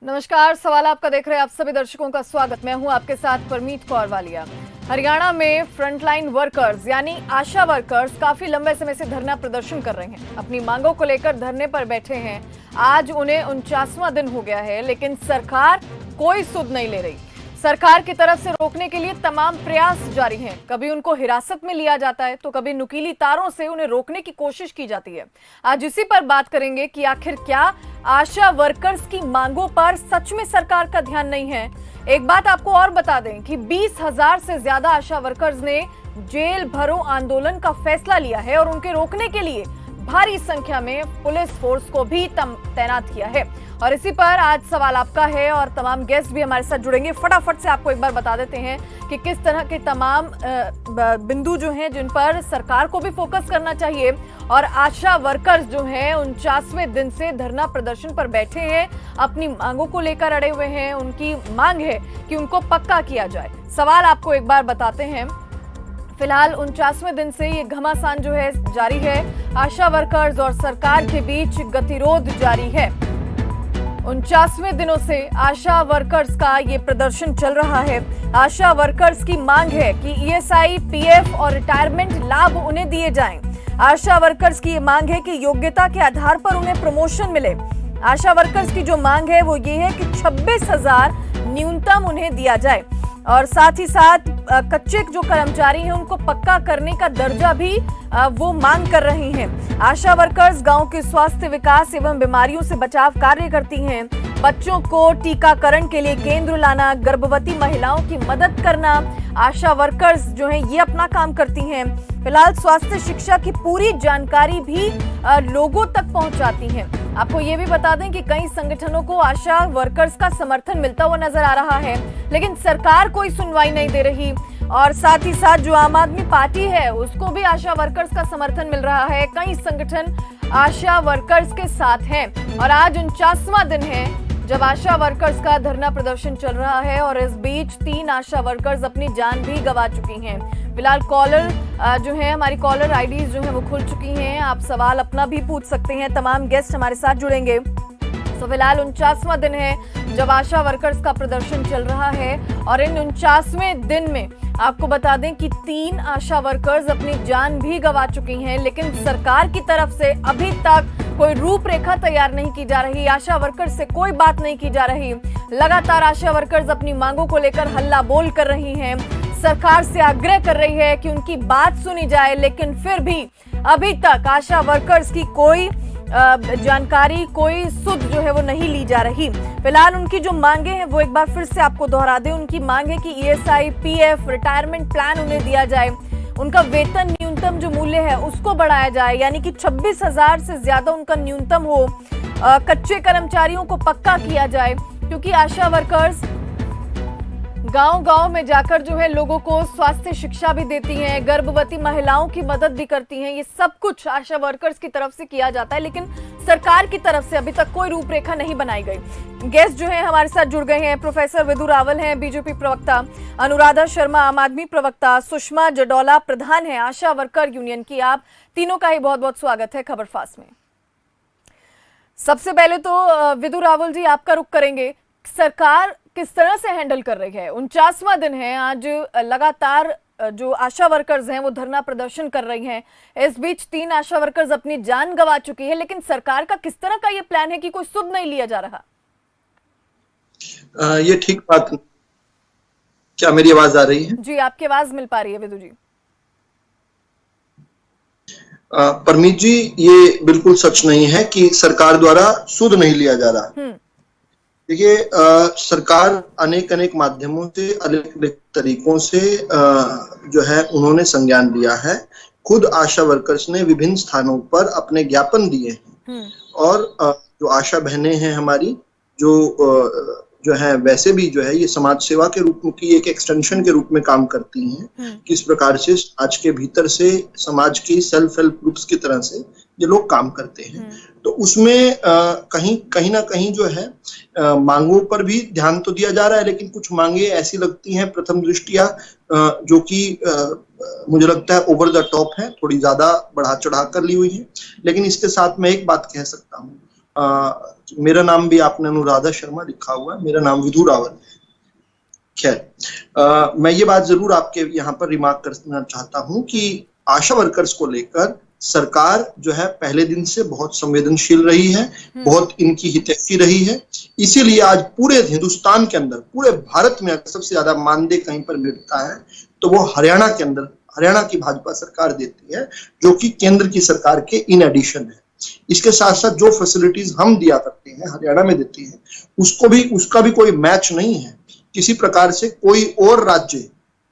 नमस्कार, सवाल आपका देख रहे हैं आप सभी दर्शकों का स्वागत। मैं हूं आपके साथ परमीत कौर वालिया। हरियाणा में फ्रंटलाइन वर्कर्स यानी आशा वर्कर्स काफी लंबे समय से धरना प्रदर्शन कर रहे हैं। अपनी मांगों को लेकर धरने पर बैठे हैं। आज उन्हें 49वां दिन हो गया है, लेकिन सरकार कोई सुध नहीं ले रही। सरकार की तरफ से रोकने के लिए तमाम प्रयास जारी हैं। कभी उनको हिरासत में लिया जाता है तो कभी नुकीली तारों से उन्हें रोकने की कोशिश की जाती है। आज इसी पर बात करेंगे कि आखिर क्या आशा वर्कर्स की मांगों पर सच में सरकार का ध्यान नहीं है। एक बात आपको और बता दें कि 20,000 से ज्यादा आशा वर्कर्स ने जेल भरो आंदोलन का फैसला लिया है और उनके रोकने के लिए भारी संख्या में पुलिस फोर्स को भी तैनात किया है। और इसी पर आज सवाल आपका है और तमाम गेस्ट भी हमारे साथ जुड़ेंगे। फटाफट से आपको एक बार बता देते हैं कि किस तरह के तमाम बिंदु जो हैं जिन पर सरकार को भी फोकस करना चाहिए। और आशा वर्कर्स जो हैं 49वें दिन से धरना प्रदर्शन पर बैठे हैं, अपनी मांगों को लेकर अड़े हुए हैं। उनकी मांग है कि उनको पक्का किया जाए। सवाल आपको एक बार बताते हैं। फिलहाल 49वें दिन से ये घमासान जो है जारी है। आशा वर्कर्स और सरकार के बीच गतिरोध जारी है। 49वें दिनों से आशा वर्कर्स का ये प्रदर्शन चल रहा है। आशा वर्कर्स की मांग है कि ईएसआई, पीएफ और रिटायरमेंट लाभ उन्हें दिए जाएं। आशा वर्कर्स की ये मांग है कि योग्यता के आधार पर उन्हें प्रमोशन मिले। आशा वर्कर्स की जो मांग है वो ये है कि 26,000 न्यूनतम उन्हें दिया जाए और साथ ही साथ कच्चे जो कर्मचारी हैं उनको पक्का करने का दर्जा भी वो मांग कर रही हैं। आशा वर्कर्स गांव के स्वास्थ्य, विकास एवं बीमारियों से बचाव कार्य करती हैं। बच्चों को टीकाकरण के लिए केंद्र लाना, गर्भवती महिलाओं की मदद करना, आशा वर्कर्स जो हैं ये अपना काम करती हैं। फिलहाल स्वास्थ्य शिक्षा की पूरी जानकारी भी लोगों तक पहुंचाती हैं। आपको ये भी बता दें कि कई संगठनों को आशा वर्कर्स का समर्थन मिलता हुआ नजर आ रहा है, लेकिन सरकार कोई सुनवाई नहीं दे रही। और साथ ही साथ जो आम आदमी पार्टी है उसको भी आशा वर्कर्स का समर्थन मिल रहा है। कई संगठन आशा वर्कर्स के साथ हैं और आज 49वां दिन है जब आशा वर्कर्स का धरना प्रदर्शन चल रहा है। और इस बीच 3 आशा वर्कर्स अपनी जान भी गंवा चुकी हैं। फिलहाल कॉलर जो है, हमारी कॉलर आईडीज जो है वो खुल चुकी हैं। आप सवाल अपना भी पूछ सकते हैं। तमाम गेस्ट हमारे साथ जुड़ेंगे। तो फिलहाल 49वां दिन है जब आशा वर्कर्स का प्रदर्शन चल रहा है और इन 49वें दिन में आपको बता दें कि 3 आशा वर्कर्स अपनी जान भी गंवा चुकी हैं, लेकिन सरकार की तरफ से अभी तक कोई रूपरेखा तैयार नहीं की जा रही। आशा वर्कर्स से कोई बात नहीं की जा रही। लगातार आशा वर्कर्स अपनी मांगों को लेकर हल्ला बोल कर रही हैं। सरकार से आग्रह कर रही है कि उनकी बात सुनी जाए, लेकिन फिर भी अभी तक आशा वर्कर्स की कोई जानकारी, कोई सुध जो है वो नहीं ली जा रही। फिलहाल उनकी जो मांगे हैं वो एक बार फिर से आपको दोहरा दें। उनकी मांग है कि ईएसआई, पीएफ, रिटायरमेंट प्लान उन्हें दिया जाए। उनका वेतन न्यूनतम जो मूल्य है उसको बढ़ाया जाए, यानी कि 26,000 से ज्यादा उनका न्यूनतम हो। कच्चे कर्मचारियों को पक्का किया जाए, क्योंकि आशा वर्कर्स गांव-गांव में जाकर जो है लोगों को स्वास्थ्य शिक्षा भी देती हैं, गर्भवती महिलाओं की मदद भी करती हैं। ये सब कुछ आशा वर्कर्स की तरफ से किया जाता है, लेकिन सरकार की तरफ से अभी तक कोई रूपरेखा नहीं बनाई गई। गेस्ट जो है हमारे साथ जुड़ गए हैं। प्रोफेसर विदु रावल हैं, बीजेपी प्रवक्ता, अनुराधा शर्मा, आम आदमी प्रवक्ता, सुषमा जडौला, प्रधान है आशा वर्कर यूनियन की। आप तीनों का ही बहुत बहुत स्वागत है खबर फास्ट में। सबसे पहले तो विदु रावल जी आपका रुख करेंगे। सरकार किस तरह से हैंडल कर रही है? 49वां दिन है आज, लगातार जो आशा वर्कर्स हैं वो धरना प्रदर्शन कर रही हैं। इस बीच 3 आशा वर्कर्स अपनी जान गंवा चुकी है, लेकिन सरकार का किस तरह का ये प्लान है कि कोई सुध नहीं लिया जा रहा? ये ठीक बात, क्या मेरी आवाज आ रही है? जी, आपकी आवाज मिल पा रही है विदु जी। परमीत जी, ये बिल्कुल सच नहीं है कि सरकार द्वारा सुध नहीं लिया जा रहा। देखिए, सरकार अनेक माध्यमों से, अनेक तरीकों से जो है उन्होंने संज्ञान लिया है। खुद आशा वर्कर्स ने विभिन्न स्थानों पर अपने ज्ञापन दिए हैं और जो आशा बहनें हैं हमारी, जो है वैसे भी जो है ये समाज सेवा के रूप में की एक एक्सटेंशन के रूप में काम करती हैं। किस प्रकार से आज के भीतर से समाज की सेल्फ हेल्प ग्रुप्स की तरह से ये लोग काम करते हैं, तो उसमें कहीं ना कहीं जो है मांगों पर भी ध्यान तो दिया जा रहा है, लेकिन कुछ मांगे ऐसी लगती हैं प्रथम दृष्टिया जो कि मुझे लगता है ओवर द टॉप है, थोड़ी ज्यादा बढ़ा चढ़ा कर ली हुई है। लेकिन इसके साथ मैं एक बात कह सकता हूँ, मेरा नाम भी आपने अनुराधा शर्मा लिखा हुआ है, मेरा नाम विधु रावल है। खैर, मैं ये बात जरूर आपके यहाँ पर रिमार्क करना चाहता हूँ कि आशा वर्कर्स को लेकर सरकार जो है पहले दिन से बहुत संवेदनशील रही है, बहुत इनकी हितैषी रही है। इसीलिए आज पूरे हिंदुस्तान के अंदर, पूरे भारत में सबसे ज्यादा मानदेय कहीं पर मिलता है तो वो हरियाणा के अंदर, हरियाणा की भाजपा सरकार देती है, जो कि केंद्र की सरकार के इन एडिशन है। इसके साथ साथ जो फैसिलिटीज हम दिया करते हैं, हरियाणा में देती है, उसका भी कोई मैच नहीं है किसी प्रकार से कोई और राज्य।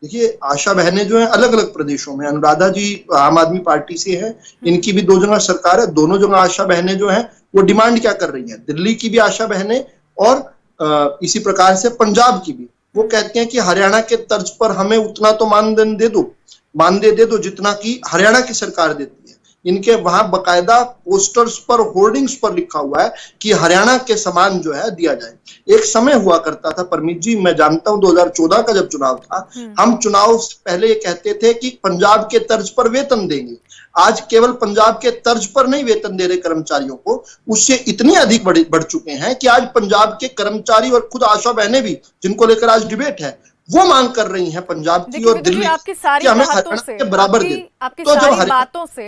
देखिए, आशा बहनें जो है अलग अलग प्रदेशों में, अनुराधा जी आम आदमी पार्टी से है, इनकी भी 2 जगह सरकार है, दोनों जगह आशा बहनें जो है वो डिमांड क्या कर रही हैं, दिल्ली की भी आशा बहनें और इसी प्रकार से पंजाब की भी, वो कहते हैं कि हरियाणा के तर्ज पर हमें उतना तो मानदेय दे दो जितना कि हरियाणा की सरकार देती है। इनके वहां बकायदा पोस्टर्स पर, होर्डिंग्स पर लिखा हुआ है कि हरियाणा के समान जो है दिया जाए। एक समय हुआ करता था परमीत जी, मैं जानता हूं 2014 का जब चुनाव था, हम चुनाव से पहले ये कहते थे कि पंजाब के तर्ज पर वेतन देंगे। आज केवल पंजाब के तर्ज पर नहीं वेतन दे रहे कर्मचारियों को, उससे इतनी अधिक बढ़ चुके हैं कि आज पंजाब के कर्मचारी और खुद आशा बहनें भी, जिनको लेकर आज डिबेट है, वो मांग कर रही हैं पंजाब की और दिल्ली आपकी सारी बातों से,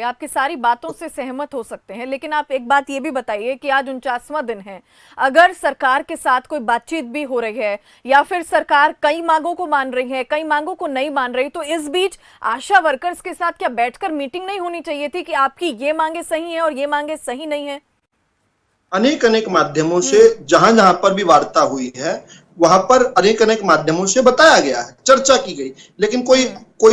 आपकी सारी बातों से सहमत हो सकते हैं, लेकिन आप एक बात ये भी बताइए कि आज 49वां दिन है, अगर सरकार के साथ कोई बातचीत भी हो रही है या फिर सरकार कई मांगों को मान रही है, कई मांगों को नहीं मान रही, तो इस बीच आशा वर्कर्स के साथ क्या बैठकर मीटिंग नहीं होनी चाहिए थी कि आपकी ये मांगे सही है और ये मांगे सही नहीं है? अनेक माध्यमों से जहां जहां पर भी वार्ता हुई है, वहां पर अनेक माध्यमों से बताया गया है, चर्चा की गई, लेकिन कोई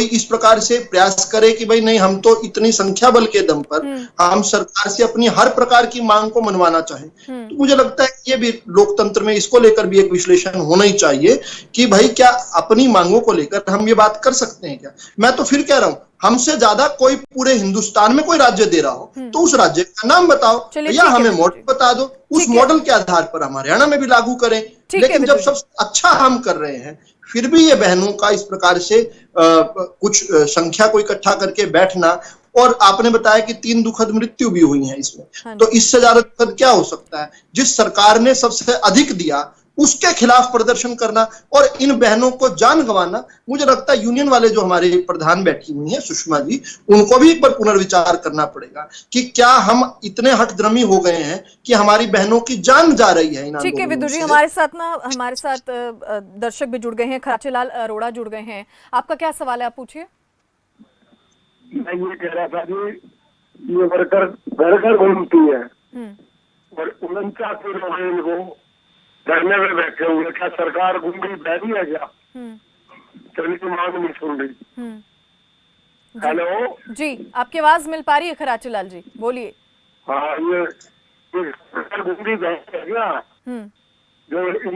इस प्रकार से प्रयास करे कि भाई नहीं, हम तो इतनी संख्या बल के दम पर हम सरकार से अपनी हर प्रकार की मांग को मनवाना चाहें, तो मुझे लगता है ये भी लोकतंत्र में इसको लेकर भी एक विश्लेषण होना ही चाहिए कि भाई क्या अपनी मांगों को लेकर हम ये बात कर सकते हैं क्या। मैं तो फिर कह रहा हूं, हमसे ज्यादा कोई पूरे हिंदुस्तान में कोई राज्य दे रहा हो तो उस राज्य का नाम बताओ या हमें मॉडल बता दो, उस मॉडल के आधार पर हम हरियाणा में भी लागू करें। लेकिन जब सबसे अच्छा हम कर रहे हैं, फिर भी ये बहनों का इस प्रकार से कुछ संख्या को इकट्ठा करके बैठना, और आपने बताया कि 3 दुखद मृत्यु भी हुई है इसमें, तो इससे ज्यादा दुखद क्या हो सकता है। जिस सरकार ने सबसे अधिक दिया उसके खिलाफ प्रदर्शन करना और इन बहनों को जान गंवाना, मुझे लगता है यूनियन वाले जो हमारे प्रधान बैठी हुई हैं सुषमा जी, उनको भी एक बार पुनर्विचार करना पड़ेगा कि क्या हम इतने हठधर्मी हो गए हैं कि हमारी बहनों की जान जा रही है। ठीक है विदु जी, हमारे साथ दर्शक भी जुड़ गए हैं, खराचेलाल अरोड़ा जुड़ गए हैं, आपका क्या सवाल है, आप पूछिए। मैं ये कह रहा था कि ये वर्कर घर घर घूमती है और 49 दिन हो गए इनको धरने में बैठे हुए, क्या सरकार गूंगी बहरी है क्या? तो इनकी मांग नहीं सुन रही। हेलो जी, आपकी आवाज मिल पा रही है खराचेलाल जी, बोलिए। हाँ, ये सरकार गूंगी बहरी है क्या? जो इन की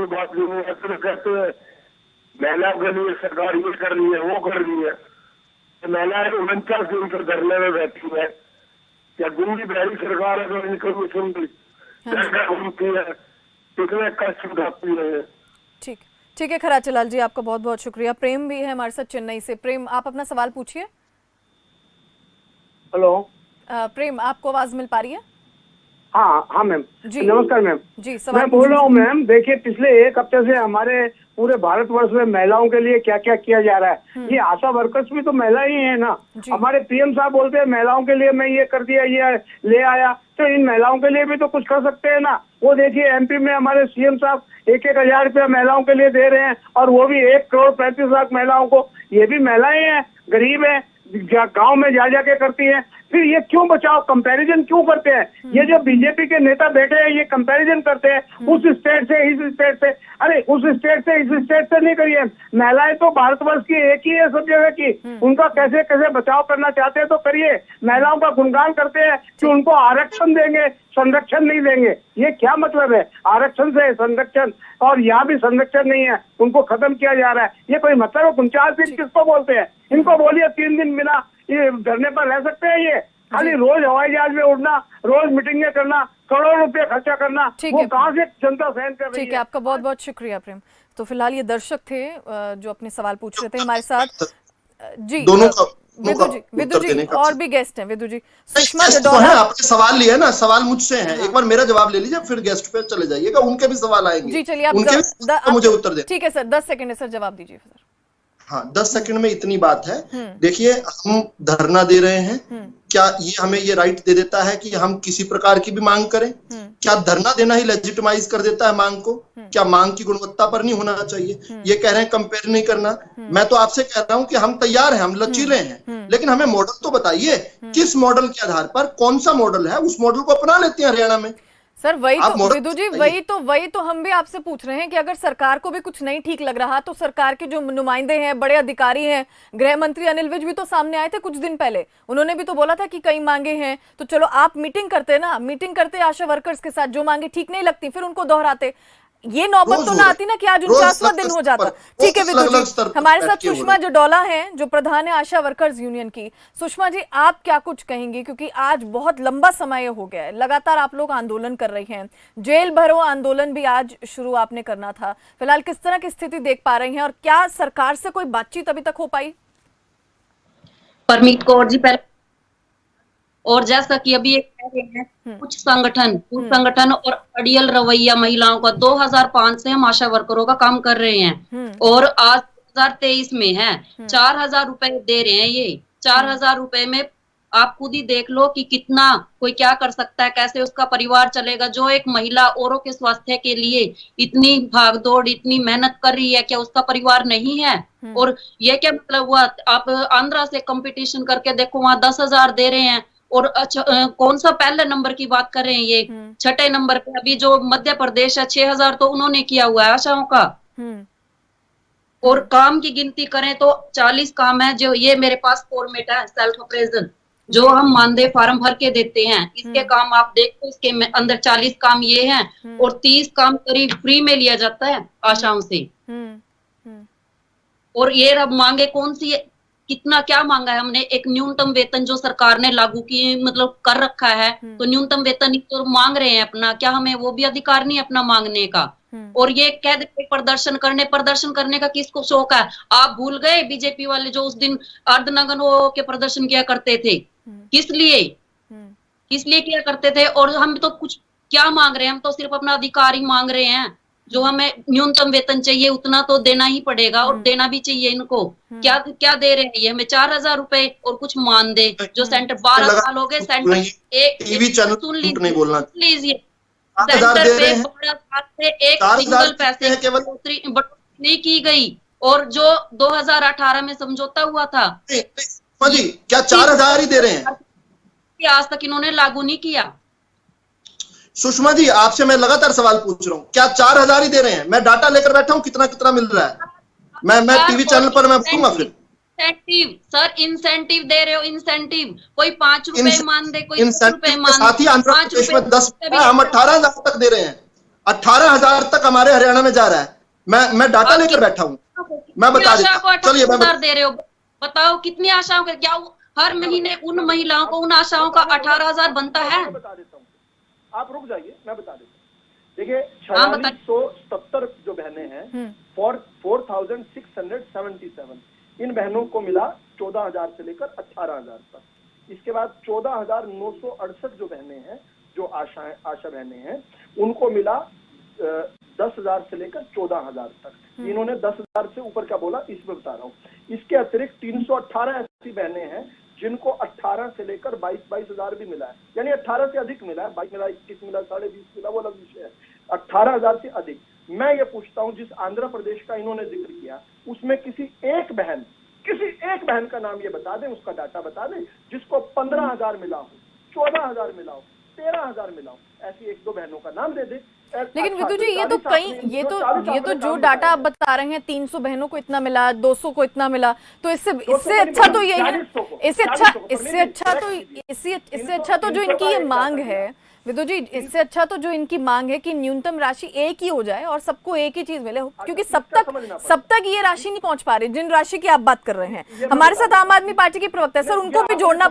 बात नहीं कहते हैं महिलाओं के लिए सरकार ये कर रही है, वो कर रही है, महिलाएं 49 दिन तक धरने में बैठी है, क्या गूंगी बहरी सरकार है तो इनको भी सुन रही? ठीक है खराचेलाल जी, आपका बहुत बहुत शुक्रिया। प्रेम भी है हमारे साथ चेन्नई से। प्रेम, आप अपना सवाल पूछिए। हेलो प्रेम, आपको आवाज मिल पा रही है? हाँ मैम जी, नमस्कार मैम जी। मैं बोल रहा हूँ मैम, देखिए पिछले 1 हफ्ते से हमारे पूरे भारतवर्ष में महिलाओं के लिए क्या क्या किया जा रहा है। ये आशा वर्कर्स भी तो महिला ही है ना। हमारे पीएम साहब बोलते हैं महिलाओं के लिए मैं ये कर दिया, ये ले आया, तो इन महिलाओं के लिए भी तो कुछ कर सकते हैं ना। वो देखिए एमपी में हमारे सीएम साहब 1-1 हजार रुपया महिलाओं के लिए दे रहे हैं, और वो भी 1 करोड़ 35 लाख महिलाओं को। ये भी महिलाएं हैं, गरीब है, गांव में जा जाके करती है। फिर ये क्यों बचाओ, कंपैरिजन क्यों करते हैं? ये जो बीजेपी के नेता बैठे हैं ये कंपैरिजन करते हैं उस स्टेट से इस स्टेट से। अरे उस स्टेट से इस स्टेट से नहीं करिए, महिलाएं तो भारतवर्ष की एक ही है सब जगह की, उनका कैसे कैसे बचाव करना चाहते हैं तो करिए। महिलाओं का गुणगान करते हैं कि उनको आरक्षण देंगे, संरक्षण नहीं देंगे। ये क्या मतलब है? आरक्षण से संरक्षण, और यहाँ भी संरक्षण नहीं है, उनको खत्म किया जा रहा है। ये कोई मतलब है? 49 दिन किसको बोलते हैं? इनको बोलिए 3 दिन बिना ये धरने पर रह सकते हैं। ये खाली रोज हवाई जहाज में उड़ना, रोज मीटिंगें करना, करोड़ों रुपए खर्चा करना, वो कहाँ से जनता सहन कर रही है? ठीक है, आपका बहुत बहुत शुक्रिया प्रेम। तो फिलहाल ये दर्शक थे जो अपने सवाल पूछ रहे थे हमारे साथ। जी, विदु जी और भी गेस्ट हैं। विदु जी, सुषमा गेस्ट तो जडौला, है, आपने सवाल लिया ना, सवाल मुझसे है, एक बार मेरा जवाब ले लीजिए, फिर गेस्ट पे चले जाइएगा, उनके भी सवाल आएंगे। जी चलिए आप उनके भी मुझे उत्तर दे। ठीक है सर, 10 सेकंड है सर, जवाब दीजिए सर। हाँ, 10 सेकंड में इतनी बात है। देखिए, हम धरना दे रहे हैं, क्या ये हमें ये राइट दे देता है कि हम किसी प्रकार की भी मांग करें? क्या धरना देना ही लेजिटिमाइज कर देता है मांग को? क्या मांग की गुणवत्ता पर नहीं होना चाहिए? ये कह रहे हैं कंपेयर नहीं करना। मैं तो आपसे कह रहा हूं कि हम तैयार हैं, हम लचीले हैं, लेकिन हमें मॉडल तो बताइए, किस मॉडल के आधार पर, कौन सा मॉडल है, उस मॉडल को अपना लेते हैं हरियाणा में। सर वही तो विदु जी, वही तो हम भी आपसे पूछ रहे हैं कि अगर सरकार को भी कुछ नहीं ठीक लग रहा तो सरकार के जो नुमाइंदे हैं, बड़े अधिकारी हैं, गृह मंत्री अनिल विज भी तो सामने आए थे कुछ दिन पहले, उन्होंने भी तो बोला था कि कई मांगे हैं, तो चलो आप मीटिंग करते ना, मीटिंग करते आशा वर्कर्स के साथ, जो मांगे ठीक नहीं लगती फिर उनको दोहराते। ये नौबत तो ना आती ना कि आज 49वां दिन हो जाता। ठीक है विदु जी, हमारे साथ सुषमा जडौला हैं जो प्रधान है आशा वर्कर्स यूनियन की। सुषमा जी, आप क्या कुछ कहेंगी, क्योंकि आज बहुत लंबा समय हो गया है, लगातार आप लोग आंदोलन कर रही हैं, जेल भरो आंदोलन भी आज शुरू आपने करना था, फिलहाल किस तरह की स्थिति देख पा रही हैं और क्या सरकार से कोई बातचीत अभी तक हो पाई? परमीत कौर जी, पहले और जैसा कि अभी एक कह रहे हैं, कुछ संगठन और अड़ियल रवैया महिलाओं का 2005 से हम आशा वर्करों का काम कर रहे हैं और आज 2023 में है 4000 रुपए दे रहे हैं। ये 4000 रुपए में आप खुद ही देख लो कि कितना कोई क्या कर सकता है, कैसे उसका परिवार चलेगा। जो एक महिला औरों के स्वास्थ्य के लिए इतनी भागदौड़, इतनी मेहनत कर रही है, क्या उसका परिवार नहीं है? और ये क्या मतलब हुआ? आप आंध्रा से कंपटीशन करके देखो, वहां 10,000 दे रहे हैं और अच्छा कौन सा पहले नंबर की बात कर रहे हैं, ये छठे नंबर पे अभी जो मध्य प्रदेश है 6,000 तो उन्होंने किया हुआ है आशाओं का। और काम की गिनती करें तो 40 काम है, जो ये मेरे पास फॉर्मेट है सेल्फ अप्रेजल, जो हम मानदेय फार्म भर के देते हैं, इसके काम आप देखो, इसके अंदर 40 काम ये हैं और 30 काम करीब फ्री में लिया जाता है आशाओं से। और ये अब मांगे कौन सी, कितना क्या मांगा है हमने? एक न्यूनतम वेतन जो सरकार ने लागू की, मतलब कर रखा है, तो न्यूनतम वेतन तो मांग रहे हैं अपना, क्या हमें वो भी अधिकार नहीं अपना मांगने का? और ये कह देते प्रदर्शन करने का किसको शौक है? आप भूल गए बीजेपी वाले जो उस दिन अर्धनग्न के प्रदर्शन किया करते थे, किस लिए किया करते थे? और हम तो कुछ क्या मांग रहे हैं? हम तो सिर्फ अपना अधिकार ही मांग रहे हैं। जो हमें न्यूनतम वेतन चाहिए उतना तो देना ही पड़ेगा और देना भी चाहिए इनको। क्या दे रहे हैं ये हमें? 4000 रुपए और कुछ मान दे। जो सेंटर 12 साल हो गए, सेंटर टीवी चैनल सुन लीजिए, सेंटर पे 12 साल से एक सिंगल पैसे की बढ़ोतरी नहीं की गई। और जो 2018 में समझौता हुआ था, क्या 4000 ही दे रहे हैं? आज तक इन्होंने लागू नहीं किया। सुषमा जी, आपसे मैं लगातार सवाल पूछ रहा हूँ, क्या 4000 ही दे रहे हैं? मैं डाटा लेकर बैठा हूँ, कितना मिल रहा है। मैं टीवी चैनल पर मैं बोलूंगा फिर। इंसेंटिव दे रहे हो, इंसेंटिव कोई 5 रुपए मान दे, कोई 10 रुपए मान दे। साथ ही आंध्र प्रदेश में 10, हम 18,000 तक दे रहे हैं। 18,000 तक हमारे हरियाणा में जा रहा है। मैं डाटा लेकर बैठा हूँ, मैं बता देता हूँ। चलिए, 18,000 दे रहे हो, बताओ कितनी आशाओं का, क्या हर महीने उन महिलाओं को, उन आशाओं का 18,000 बनता है? आप रुक जाइए, मैं बता देता हूँ। देखिए, 4670 जो बहनें हैं, 4677 इन बहनों को मिला 14,000 से लेकर 18,000 तक। इसके बाद 14,968 जो बहनें हैं, जो आशा बहनें हैं, उनको मिला 10,000 से लेकर 14,000 तक। इन्होंने 10,000 से ऊपर क्या बोला, इसमें बता रहा हूँ। इसके अतिरिक्त 318 ऐसी बहनें हैं जिनको 18 से लेकर 22,000 भी मिला है, यानी 18 से अधिक मिला है, 22 मिला, 21 मिला, 20.5 मिला, वो अलग विषय है। 18,000 से अधिक। मैं ये पूछता हूँ, जिस आंध्र प्रदेश का इन्होंने जिक्र किया, उसमें किसी एक बहन का नाम ये बता दें, उसका डाटा बता दें, जिसको 15,000 मिला हो, 14,000 मिला हो, 13,000 मिला हो। ऐसी 1-2 बहनों का नाम दे दे। लेकिन विदु जी, ये तो जो डाटा आप बता रहे हैं, 300 बहनों को इतना मिला, 200 को इतना मिला, तो इससे अच्छा तो यही है, इससे अच्छा तो जो इनकी ये मांग है विदु जी, इससे अच्छा तो जो इनकी मांग है कि न्यूनतम राशि एक ही हो जाए और सबको एक ही चीज मिले, क्योंकि सब तक ये राशि नहीं पहुंच पा रही, जिन राशि की आप बात कर रहे हैं। हमारे साथ आम आदमी पार्टी की प्रवक्ता है, सर उनको भी जोड़ना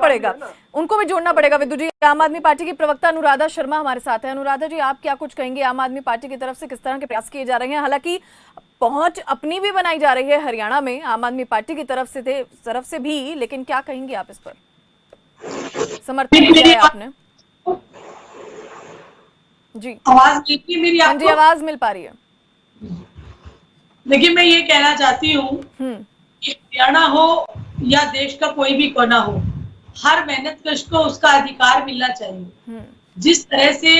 पड़ेगा विदु जी। आम आदमी पार्टी की प्रवक्ता अनुराधा शर्मा हमारे साथ है। अनुराधा जी, आप क्या कुछ कहेंगे? आम आदमी पार्टी की तरफ से किस तरह के प्रयास किए जा रहे हैं? हालांकि पहुंच अपनी भी बनाई जा रही है हरियाणा में आम आदमी पार्टी की तरफ से भी, लेकिन क्या कहेंगे आप इस पर? समर्थन किया है आपने जी? आवाज मिलती मेरी हाँ जी, आपको? आवाज मिल पा रही है। देखिए, मैं ये कहना चाहती हूँ कि हरियाणा हो या देश का कोई भी कोना हो, हर मेहनतकश को उसका अधिकार मिलना चाहिए। जिस तरह से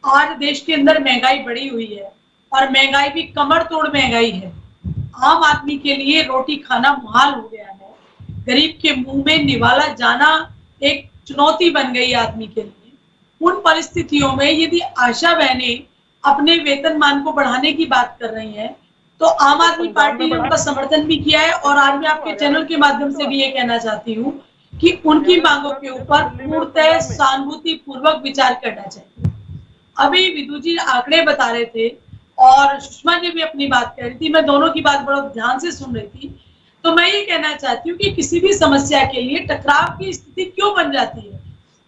आज देश के अंदर महंगाई बढ़ी हुई है और महंगाई भी कमर तोड़ महंगाई है, आम आदमी के लिए रोटी खाना मुहाल हो गया है, गरीब के मुंह में निवाला जाना एक चुनौती बन गई आदमी के लिए। उन परिस्थितियों में यदि आशा बहनें अपने वेतनमान को बढ़ाने की बात कर रही हैं, तो आम आदमी पार्टी ने उनका समर्थन भी किया है। और आज मैं आपके चैनल के माध्यम से भी ये कहना चाहती हूँ कि उनकी मांगों के ऊपर पूर्णतः सहानुभूति पूर्वक विचार करना चाहिए। अभी विदु जी आंकड़े बता रहे थे और सुषमा जी भी अपनी बात कह रही थी, मैं दोनों की बात बड़ा ध्यान से सुन रही थी। तो मैं ये कहना चाहती हूँ कि किसी भी समस्या के लिए टकराव की स्थिति क्यों बन जाती है?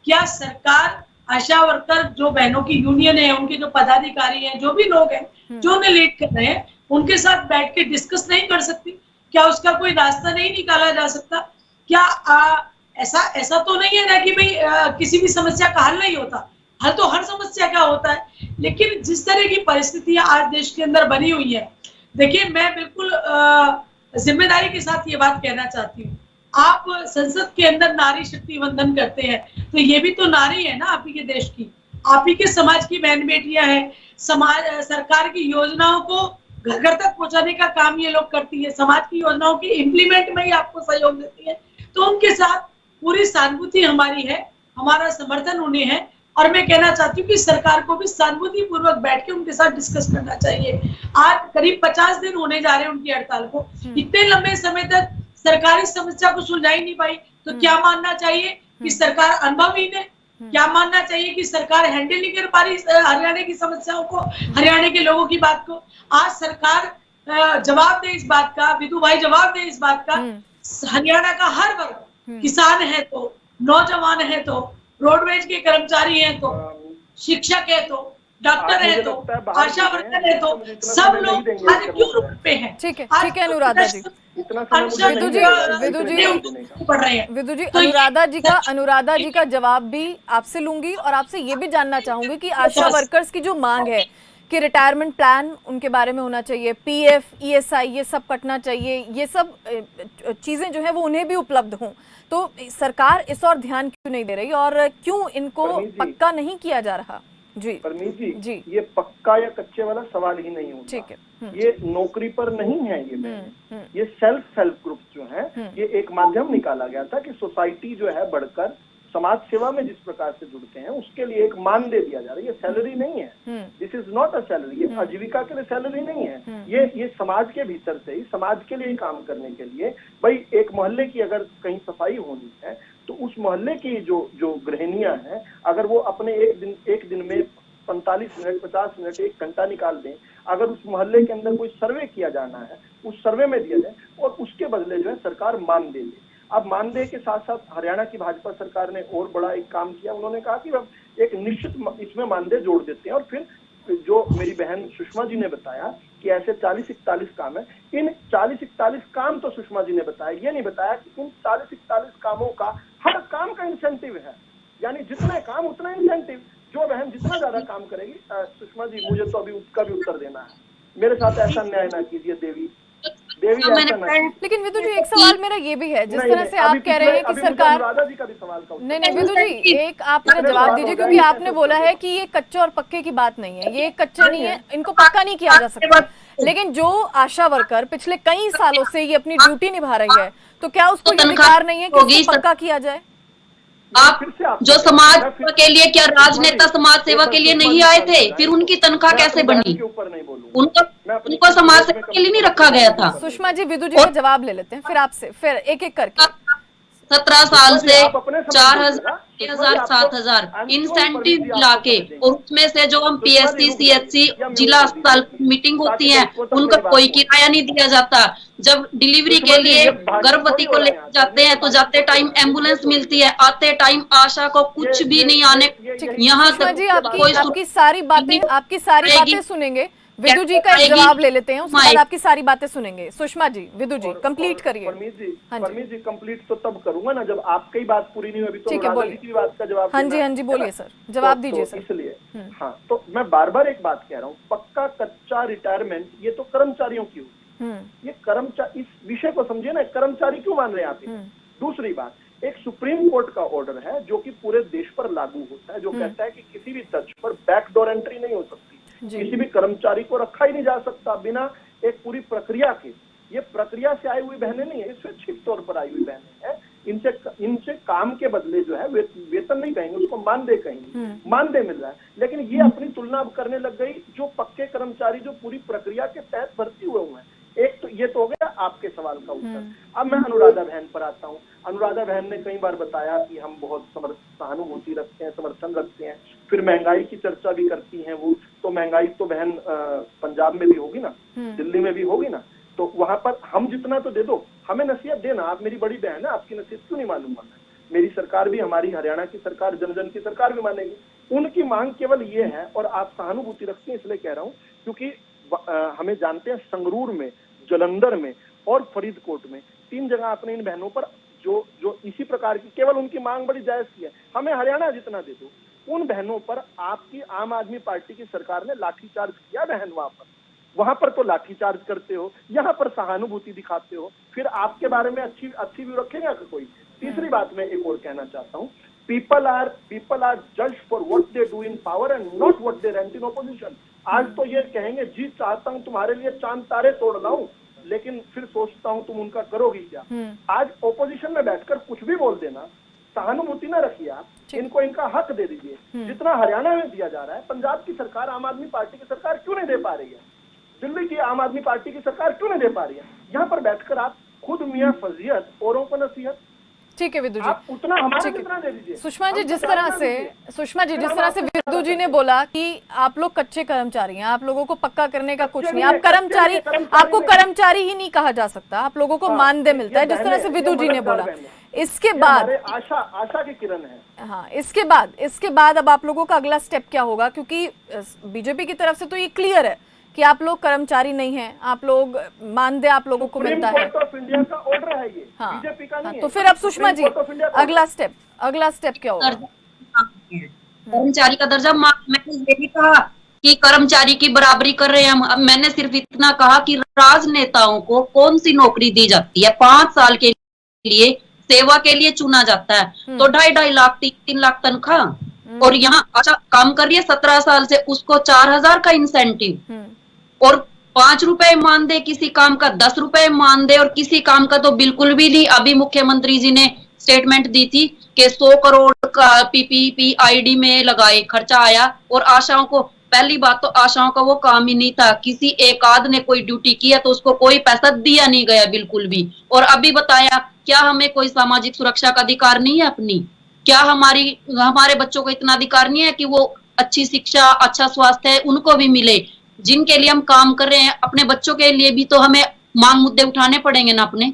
क्या सरकार आशा वर्कर जो बहनों की यूनियन है, उनके जो पदाधिकारी हैं, जो भी लोग हैं जो उन्हें लीड कर रहे हैं, उनके साथ बैठ के डिस्कस नहीं कर सकती? क्या उसका कोई रास्ता नहीं निकाला जा सकता? क्या ऐसा तो नहीं है ना कि भाई किसी भी समस्या का हल नहीं होता? हल तो हर समस्या का होता है, लेकिन जिस तरह की परिस्थितियां आज देश के अंदर बनी हुई है, देखिए मैं बिल्कुल जिम्मेदारी के साथ ये बात कहना चाहती हूँ। आप संसद के अंदर नारी शक्ति वंदन करते हैं, तो ये भी तो नारी है ना आप ही के देश की, आप ही के समाज की बहन बेटियां हैं। सरकार की योजनाओं को घर घर तक पहुंचाने का काम ये लोग करती है, समाज की योजनाओं की इम्प्लीमेंट में ही आपको सहयोग देती है। तो उनके साथ पूरी सहानुभूति हमारी है, हमारा समर्थन उन्हें है। और मैं कहना चाहती हूँ कि सरकार को भी सहानुभूति पूर्वक बैठ के उनके साथ डिस्कस करना चाहिए। आज करीब 50 दिन होने जा रहे हैं उनकी हड़ताल को। इतने लंबे समय तक सरकार इस समस्या को सुलझा ही नहीं पाई, तो क्या मानना चाहिए कि सरकार अनुभवहीन है? क्या मानना चाहिए कि सरकार हैंडल नहीं कर पा रही हरियाणा की समस्याओं को, हरियाणा के लोगों की बात को? आज सरकार जवाब दे इस बात का, विदु भाई जवाब दे इस बात का। हरियाणा का हर वर्ग, किसान है तो, नौजवान है तो, रोडवेज के कर्मचारी हैं तो, शिक्षक है तो, डॉक्टर है तो, आशा वर्कर है तो, सब लोग आज क्यों रुक पे हैं? ठीक है अनुराधा जी, विदु जी अनुराधा जी का जवाब भी आपसे लूंगी और आपसे ये भी जानना चाहूंगी कि आशा वर्कर्स की जो मांग है कि रिटायरमेंट प्लान उनके बारे में होना चाहिए, पीएफ, ईएसआई ये सब कटना चाहिए, ये सब चीजें जो है वो उन्हें भी उपलब्ध हों, तो सरकार इस और ध्यान क्यों नहीं दे रही और क्यों इनको पक्का नहीं किया जा रहा? जी परमीत जी, ये पक्का या कच्चे वाला सवाल ही नहीं होता। ठीक है, ये नौकरी पर नहीं है, ये सेल्फ हेल्प ग्रुप्स जो है, ये एक माध्यम निकाला गया था कि सोसाइटी जो है बढ़कर समाज सेवा में जिस प्रकार से जुड़ते हैं उसके लिए एक मानदेय दिया जा रहा है। ये सैलरी नहीं है, this is not a salary, ये आजीविका के लिए सैलरी नहीं है। ये समाज के भीतर से ही समाज के लिए काम करने के लिए, भाई एक मोहल्ले की अगर कहीं सफाई होनी है तो उस मोहल्ले की जो गृहिणियां हैं, अगर वो अपने एक दिन में 45 मिनट 50 मिनट 1 घंटा निकाल दें, अगर उस मोहल्ले के अंदर कोई सर्वे किया जाना है, उस सर्वे में दिया जाए और उसके बदले जो है सरकार मानदेय दे। अब मानदेय के साथ साथ हरियाणा की भाजपा सरकार ने और बड़ा एक काम किया, उन्होंने कहा कि अब एक निश्चित इसमें मानदेय जोड़ देते हैं। और फिर जो मेरी बहन सुषमा जी ने बताया कि ऐसे 40-41 काम है, इन 40-41 काम तो सुषमा जी ने बताया, ये नहीं बताया कि इन 40-41 कामों का हर काम का इंसेंटिव है, यानी जितने काम उतना इंसेंटिव। जो बहन जितना ज्यादा काम करेगी, सुषमा जी मुझे तो अभी उसका भी उत्तर देना है, मेरे साथ ऐसा न्याय ना कीजिए देवी ऐसा ना। लेकिन विदु जी एक सवाल मेरा ये भी है, जिस तरह से आप कह रहे हैं कि सरकार, अनुराधा जी का भी सवाल का नहीं विदु जी एक आप मेरा जवाब दीजिए, क्योंकि आपने बोला है कि ये कच्चे और पक्के की बात नहीं है, ये कच्चे नहीं है, इनको पक्का नहीं किया जा सकता। लेकिन जो आशा वर्कर पिछले कई सालों से ये अपनी ड्यूटी निभा रही है, तो क्या उसको ये अधिकार नहीं है कि उसको पक्का किया जाए? आप जो समाज सेवा के लिए, क्या राजनेता समाज सेवा के लिए नहीं आए थे? फिर उनकी तनख्वाह कैसे बनी? उनको समाज सेवा के लिए नहीं रखा गया था। सुषमा जी विदु जी का जवाब ले लेते हैं, फिर आपसे, फिर एक एक करके। 17 साल से 4,000, 6,000, 7,000 इंसेंटिव लाके, और उसमें से जो हम पीएससी, सीएचसी, जिला अस्पताल मीटिंग होती है, उनका कोई किराया नहीं दिया जाता। जब डिलीवरी के लिए गर्भवती को ले जाते हैं तो जाते टाइम एम्बुलेंस मिलती है, आते टाइम आशा को कुछ भी नहीं आने। यहाँ तक जी आपकी सारी बातें सुनेंगे, विदु जी का एक जवाब ले लेते हैं, उसके बाद आपकी सारी बातें सुनेंगे। सुषमा जी, विदु जी कंप्लीट करिए। परमीत जी कंप्लीट तो तब करूंगा ना जब आपकी बात पूरी नहीं हुई। अभी तो ठीक है, बोलिए। की बात का जवाब। हाँ जी बोलिए सर, जवाब दीजिए सर। इसलिए हाँ, तो मैं बार बार एक बात कह रहा हूँ, पक्का कच्चा रिटायरमेंट ये तो कर्मचारियों की होगी। ये कर्मचारी, इस विषय को समझिए ना, कर्मचारी क्यों मान रहे हैं आप? दूसरी बात, एक सुप्रीम कोर्ट का ऑर्डर है जो कि पूरे देश पर लागू होता है, जो कहता है कि किसी भी तर्ज पर बैकडोर एंट्री नहीं हो सकती, किसी भी कर्मचारी को रखा ही नहीं जा सकता बिना एक पूरी प्रक्रिया के। ये प्रक्रिया से आई हुई बहनें नहीं है, ये स्वैच्छिक तौर पर आई हुई बहनें हैं। इनसे काम के बदले जो है वेतन नहीं कहेंगे, उसको मानदेय कहेंगे, मानदेय मिल रहा है। लेकिन ये अपनी तुलना अब करने लग गई जो पक्के कर्मचारी जो पूरी प्रक्रिया के तहत भर्ती हुए हैं। एक तो ये तो हो गया आपके सवाल का उत्तर। अब मैं अनुराधा बहन पर आता हूँ। अनुराधा बहन ने कई बार बताया कि हम बहुत सहानुभूति रखते हैं, समर्थन रखते हैं, फिर महंगाई की चर्चा भी करती हैं वो। तो महंगाई तो बहन पंजाब में भी होगी ना, दिल्ली में भी होगी ना, तो वहां पर हम जितना तो दे दो, हमें नसीहत देना। आप मेरी बड़ी बहन है, आपकी नसीहत क्यों नहीं मानूंगा मैं? मेरी सरकार भी, हमारी हरियाणा की सरकार, जन जन की सरकार भी मानेगी। उनकी मांग केवल ये है, और आप सहानुभूति रखते हैं इसलिए कह रहा हूँ क्योंकि हमें जानते हैं संगरूर में, जलंधर में और फरीदकोट में 3 जगह आपने इन बहनों पर जो इसी प्रकार की केवल उनकी मांग बड़ी जायज की है, हमें हरियाणा जितना दे दो। उन बहनों पर आपकी आम आदमी पार्टी की सरकार ने लाठीचार्ज किया। बहन वहां पर तो लाठीचार्ज करते हो, यहाँ पर सहानुभूति दिखाते हो, फिर आपके बारे में अच्छी व्यू रखेगा कोई? तीसरी बात मैं एक और कहना चाहता हूँ, people are judged for what they do in power and not what they rent in opposition। आज तो ये कहेंगे जी चाहता हूँ तुम्हारे लिए चांद तारे तोड़ लाऊं, लेकिन फिर सोचता हूँ तुम उनका करोगी क्या? आज ओपोजिशन में बैठकर कुछ भी बोल देना, सहानुभूति न रखिए आप, इनको इनका हक दे दीजिए जितना हरियाणा में दिया जा रहा है। पंजाब की सरकार, आम आदमी पार्टी की सरकार क्यों नहीं दे पा रही है? दिल्ली की आम आदमी पार्टी की सरकार क्यों नहीं दे पा रही है? यहाँ पर बैठकर आप खुद मियां फजीयत, औरों को नसीहत। ठीक है विदु जी, आप उतना हमारे जितना दे दीजिए। सुषमा जी, जिस तरह से विदु जी ने बोला कि आप लोग कच्चे कर्मचारी हैं, आप लोगों को पक्का करने का कुछ नहीं, आप कर्मचारी, आपको कर्मचारी ही नहीं कहा जा सकता, आप लोगों को मानदेय मिलता है, जिस तरह से विदु जी ने बोला। इसके बाद आशा की किरण है। हाँ, इसके बाद अब आप लोगों का अगला स्टेप क्या होगा? क्योंकि बीजेपी की तरफ से तो ये क्लियर है कि आप लोग कर्मचारी नहीं हैं, आप लोग मानदेय आप लोगों को मिलता है। इंडिया का ऑर्डर है ये, हाँ, बीजेपी का नहीं है। तो फिर अब सुषमा जी अगला स्टेप क्या होगा? कर्मचारी का दर्जा मैंने ये भी कहा कि कर्मचारी की बराबरी कर रहे हैं हम। मैंने सिर्फ इतना कहा कि राजनेताओं को कौन सी नौकरी दी जाती है? 5 साल के लिए सेवा के लिए चुना जाता है, तो 2.5 लाख 3 लाख तनख्वाह। और यहाँ अच्छा काम कर रही है 17 साल से, उसको 4,000 का इंसेंटिव और 5 रुपए मानदेय किसी काम का, 10 रुपए मानदेय, और किसी काम का तो बिल्कुल भी नहीं। अभी मुख्यमंत्री जी ने स्टेटमेंट दी थी कि 100 करोड़ का PPPID में लगाए खर्चा आया, और आशाओं को, पहली बात तो आशाओं का वो काम ही नहीं था, किसी एक आध ने कोई ड्यूटी किया तो उसको कोई पैसा दिया नहीं गया बिल्कुल भी। और अभी बताया, क्या हमें कोई सामाजिक सुरक्षा का अधिकार नहीं है अपनी? क्या हमारे बच्चों को इतना अधिकार नहीं है कि वो अच्छी शिक्षा, अच्छा स्वास्थ्य है उनको भी मिले? जिनके लिए हम काम कर रहे हैं, अपने बच्चों के लिए भी तो हमें मांग मुद्दे उठाने पड़ेंगे ना अपने।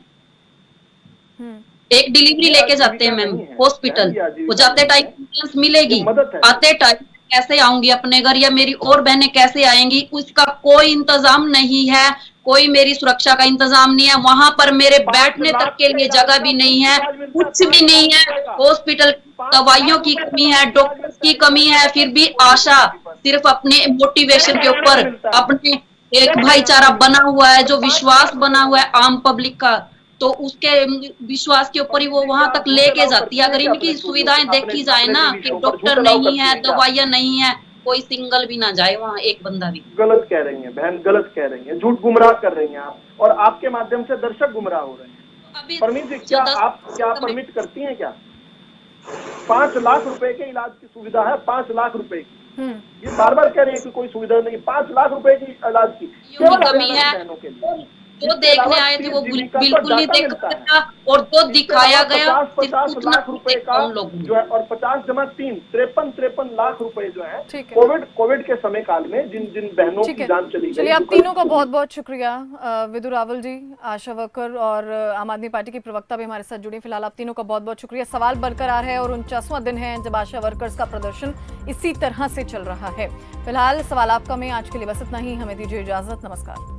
एक डिलीवरी लेके जाते हैं मैम हॉस्पिटल, वो जाते टाइम एम्बुलेंस मिलेगी, आते टाइम कैसे आऊंगी अपने घर, या मेरी और बहनें कैसे आएंगी, उसका कोई इंतजाम नहीं है, कोई मेरी सुरक्षा का इंतजाम नहीं है। वहां पर मेरे बैठने तक के लिए जगह भी नहीं है, कुछ भी नहीं है। हॉस्पिटल दवाइयों की कमी है, डॉक्टर्स की कमी है, फिर भी आशा सिर्फ अपने मोटिवेशन के ऊपर, अपने एक भाईचारा बना हुआ है, जो विश्वास बना हुआ है आम पब्लिक का, तो उसके विश्वास के ऊपर ही वो वहां तक लेके जाती है। अगर इनकी सुविधाएं देखी जाए ना कि डॉक्टर नहीं है, दवाइयां नहीं है, कोई सिंगल भी ना जाए वहाँ, एक बंदा भी। गलत कह रही हैं बहन, गलत कह रही हैं, झूठ गुमराह कर रही हैं आप, और आपके माध्यम से दर्शक गुमराह हो रहे हैं। परमीत जी, क्या परमिट करती हैं क्या? 5 लाख रुपए के इलाज की सुविधा है, 5 लाख रुपए की। ये बार बार कह रहे हैं कि कोई सुविधा नहीं, 5 लाख रुपए की इलाज की केवल बहनों के लिए। जो देखने आए थे वो बिल्कुल नहीं देखा था, और जो दिखाया गया 50 लाख रुपए का उन लोगों जो है, और 50 जमा 3 53 लाख रुपए जो है ठीक है। कोविड के समय काल में जिन जिन बहनों ठीक की है, जान चली गई। चलिए आप तीनों का बहुत बहुत शुक्रिया। विदु रावल जी, आशा वर्कर और आम आदमी पार्टी की प्रवक्ता भी हमारे साथ जुड़ी। फिलहाल आप तीनों का बहुत बहुत शुक्रिया। सवाल बरकरार है और 49वां दिन है जब आशा वर्कर्स का प्रदर्शन इसी तरह से चल रहा है। फिलहाल सवाल आपका में आज के लिए बस इतना ही। हमें दीजिए इजाजत। नमस्कार।